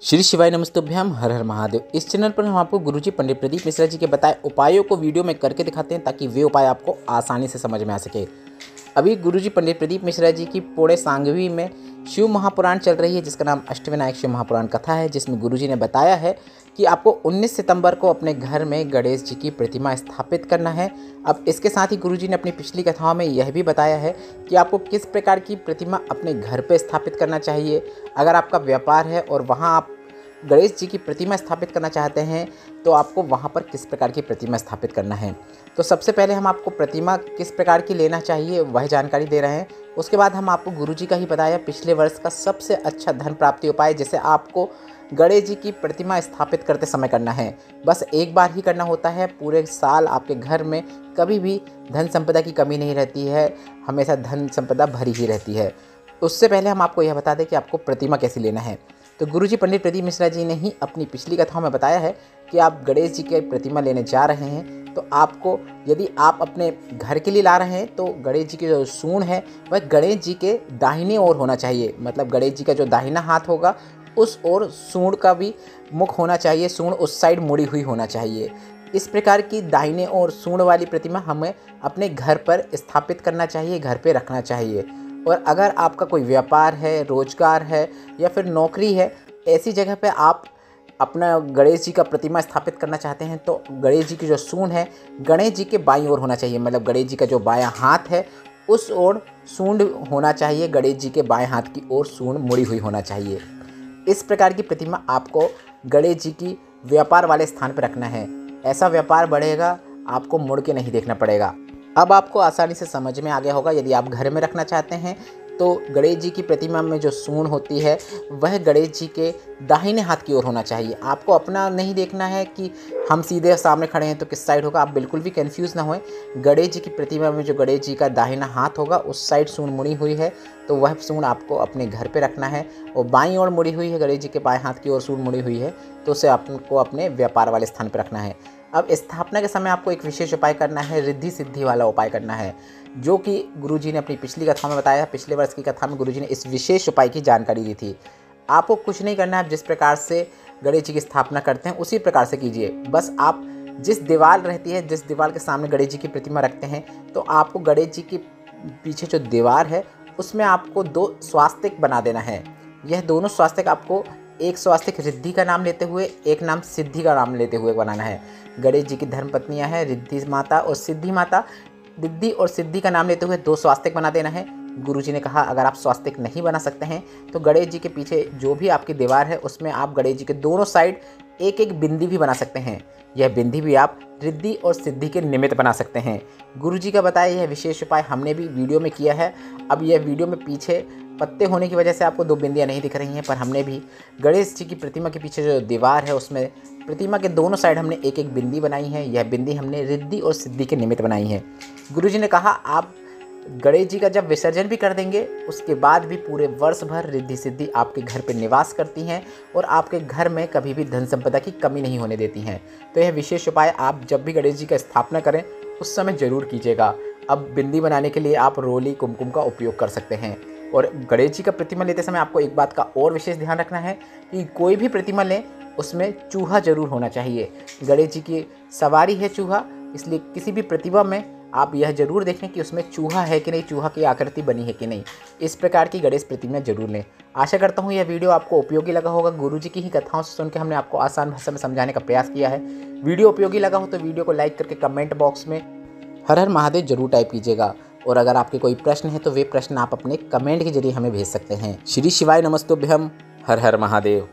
श्री शिवाय नमस्तुभ्यम हर हर महादेव। इस चैनल पर हम आपको गुरुजी पंडित प्रदीप मिश्रा जी के बताए उपायों को वीडियो में करके दिखाते हैं ताकि वे उपाय आपको आसानी से समझ में आ सके। अभी गुरुजी पंडित प्रदीप मिश्रा जी की पोड़े सांगवी में शिव महापुराण चल रही है, जिसका नाम अष्टविनायक शिव महापुराण कथा है, जिसमें गुरुजी ने बताया है कि आपको 19 सितंबर को अपने घर में गणेश जी की प्रतिमा स्थापित करना है। अब इसके साथ ही गुरुजी ने अपनी पिछली कथाओं में यह भी बताया है कि आपको किस प्रकार की प्रतिमा अपने घर पे स्थापित करना चाहिए। अगर आपका व्यापार है और वहाँ आप गणेश जी की प्रतिमा स्थापित करना चाहते हैं तो आपको वहाँ पर किस प्रकार की प्रतिमा स्थापित करना है। तो सबसे पहले हम आपको प्रतिमा किस प्रकार की लेना चाहिए वह जानकारी दे रहे हैं। उसके बाद हम आपको गुरुजी का ही बताया पिछले वर्ष का सबसे अच्छा धन प्राप्ति उपाय, जैसे आपको गणेश जी की प्रतिमा स्थापित करते समय करना है। बस एक बार ही करना होता है, पूरे साल आपके घर में कभी भी धन संपदा की कमी नहीं रहती है, हमेशा धन संपदा भरी ही रहती है। उससे पहले हम आपको यह बता दें कि आपको प्रतिमा कैसे लेना है। तो गुरुजी पंडित प्रदीप मिश्रा जी ने ही अपनी पिछली कथाओं में बताया है कि आप गणेश जी की प्रतिमा लेने जा रहे हैं तो आपको, यदि आप अपने घर के लिए ला रहे हैं तो गणेश जी की जो सूंड है वह गणेश जी के दाहिने ओर होना चाहिए। मतलब गणेश जी का जो दाहिना हाथ होगा उस ओर सूंड का भी मुख होना चाहिए, सूंड उस साइड मुड़ी हुई होना चाहिए। इस प्रकार की दाहिने ओर सूंड वाली प्रतिमा हमें अपने घर पर स्थापित करना चाहिए, घर पे रखना चाहिए। और अगर आपका कोई व्यापार है, रोजगार है या फिर नौकरी है, ऐसी जगह पे आप अपना गणेश जी का प्रतिमा स्थापित करना चाहते हैं तो गणेश जी की जो सूंड है गणेश जी के बाईं ओर होना चाहिए। मतलब गणेश जी का जो बायां हाथ है उस ओर सूंड होना चाहिए, गणेश जी के बाएं हाथ की ओर सूंड मुड़ी हुई होना चाहिए। इस प्रकार की प्रतिमा आपको गणेश जी की व्यापार वाले स्थान पर रखना है। ऐसा व्यापार बढ़ेगा, आपको मुड़ के नहीं देखना पड़ेगा। अब आपको आसानी से समझ में आ गया होगा। यदि आप घर में रखना चाहते हैं तो गणेश जी की प्रतिमा में जो सूंड होती है वह गणेश जी के दाहिने हाथ की ओर होना चाहिए। आपको अपना नहीं देखना है कि हम सीधे सामने खड़े हैं तो किस साइड होगा, आप बिल्कुल भी कंफ्यूज ना होएं। गणेश जी की प्रतिमा में जो गणेश जी का दाहिना हाथ होगा उस साइड सूंड मुड़ी हुई है तो वह सूंड आपको अपने घर पे रखना है। और बाईं ओर मुड़ी हुई है, गणेश जी के बाएं हाथ की ओर सूंड मुड़ी हुई है तो उसे आपको अपने व्यापार वाले स्थान पर रखना है। अब स्थापना के समय आपको एक विशेष उपाय करना है, रिद्धि सिद्धि वाला उपाय करना है, जो कि गुरुजी ने अपनी पिछली कथा में बताया। पिछले वर्ष की कथा में गुरुजी ने इस विशेष उपाय की जानकारी दी थी। आपको कुछ नहीं करना है, आप जिस प्रकार से गणेश जी की स्थापना करते हैं उसी प्रकार से कीजिए। बस आप जिस दीवार रहती है, जिस दीवार के सामने गणेश जी की प्रतिमा रखते हैं तो आपको गणेश जी के पीछे जो दीवार है उसमें आपको 2 स्वास्तिक बना देना है। यह दोनों स्वास्तिक आपको एक स्वास्तिक रिद्धि का नाम लेते हुए, एक नाम सिद्धि का नाम लेते हुए बनाना है। गणेश जी की धर्मपत्नियां हैं रिद्धि माता और सिद्धि माता। रिद्धि और सिद्धि का नाम लेते हुए 2 स्वास्तिक बना देना है। गुरुजी ने कहा अगर आप स्वास्तिक नहीं बना सकते हैं तो गणेश जी के पीछे जो भी आपकी दीवार है उसमें आप गणेश जी के दोनों साइड एक एक बिंदी भी बना सकते हैं। यह बिंदी भी आप रिद्धि और सिद्धि के निमित्त बना सकते हैं। गुरुजी का बताया यह विशेष उपाय हमने भी वीडियो में किया है। अब यह वीडियो में पीछे पत्ते होने की वजह से आपको 2 बिंदियाँ नहीं दिख रही हैं, पर हमने भी गणेश जी की प्रतिमा के पीछे जो दीवार है उसमें प्रतिमा के दोनों साइड हमने एक एक बिंदी बनाई है। यह बिंदी हमने रिद्धि और सिद्धि के निमित्त बनाई है। गुरुजी ने कहा आप गणेश जी का जब विसर्जन भी कर देंगे उसके बाद भी पूरे वर्ष भर रिद्धि सिद्धि आपके घर पर निवास करती हैं और आपके घर में कभी भी धन संपदा की कमी नहीं होने देती हैं। तो यह विशेष उपाय आप जब भी गणेश जी का स्थापना करें उस समय जरूर कीजिएगा। अब बिंदी बनाने के लिए आप रोली कुमकुम का उपयोग कर सकते हैं। और गणेश जी का प्रतिमा लेते समय आपको एक बात का और विशेष ध्यान रखना है कि कोई भी प्रतिमा लें उसमें चूहा जरूर होना चाहिए। गणेश जी की सवारी है चूहा, इसलिए किसी भी प्रतिमा में आप यह जरूर देखें कि उसमें चूहा है कि नहीं, चूहा की आकृति बनी है कि नहीं। इस प्रकार की गणेश प्रतिमा जरूर लें। आशा करता हूँ यह वीडियो आपको उपयोगी लगा होगा। गुरुजी की ही कथाओं से सुनकर हमने आपको आसान भाषा में समझाने का प्रयास किया है। वीडियो उपयोगी लगा हो तो वीडियो को लाइक करके कमेंट बॉक्स में हर हर महादेव जरूर टाइप कीजिएगा। और अगर आपके कोई प्रश्न है तो वे प्रश्न आप अपने कमेंट के जरिए हमें भेज सकते हैं। श्री शिवाय नमस्तुभ्यम हर हर महादेव।